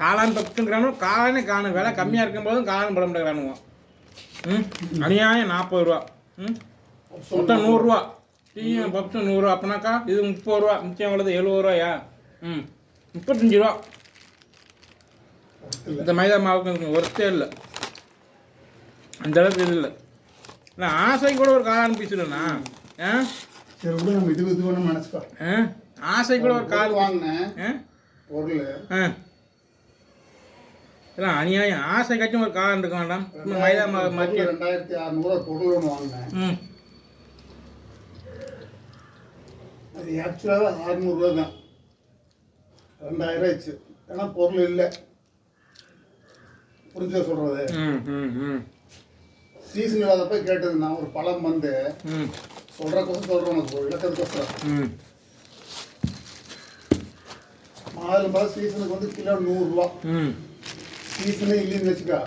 காளான் பத்துங்கிறானு காளானே காணும். விலை கம்மியாக இருக்கும் போதும் காளான் போட மாட்டேங்கிறானுங்க. அநியாயம் 40 ரூபா. மொத்தம் 100 ரூபா. டீயும் பப்ஸும் 100 ரூபா. அப்போனாக்கா இது 30 ரூபா. மிச்சம் எவ்வளவு 70 ரூபாயா? 35 ரூபா. இந்த மைதா மாவுக்கு ஒருத்தே இல்லை. அந்த அளவுக்கு இது இல்லை. இல்லை ஆசை கூட ஒரு காளான் பீஸ் இல்லைண்ணா. சரி கூட நம்ம இது வேணும் நினச்சிக்கோ. ஆசை கூட ஒரு கால் வாங்கினேன் பொருள். இல்லை அநியாயம். ஆசை கட்டும் ஒரு காளான் இருக்க வேண்டாம். மைதா மாவு மாற்றி 2600 பொருள் ஒன்று வாங்கினேன். அது ஆக்சுவலாக 600 தான். 2000 ஆயிடுச்சு. ஏன்னா பொருள் இல்லை. புரிஞ்சா சொல்றது. சீசன் இல்லாதப்ப கேட்டது நான் ஒரு பழம் வந்து சொல்றதுக்கோசம் சொல்றேன். உனக்கு இலக்கத்துக்கோசரம் மாதுளம்பழம் சீசனுக்கு வந்து கிலோ 100 ரூபா. சீசனே இல்லைன்னு வச்சுக்கா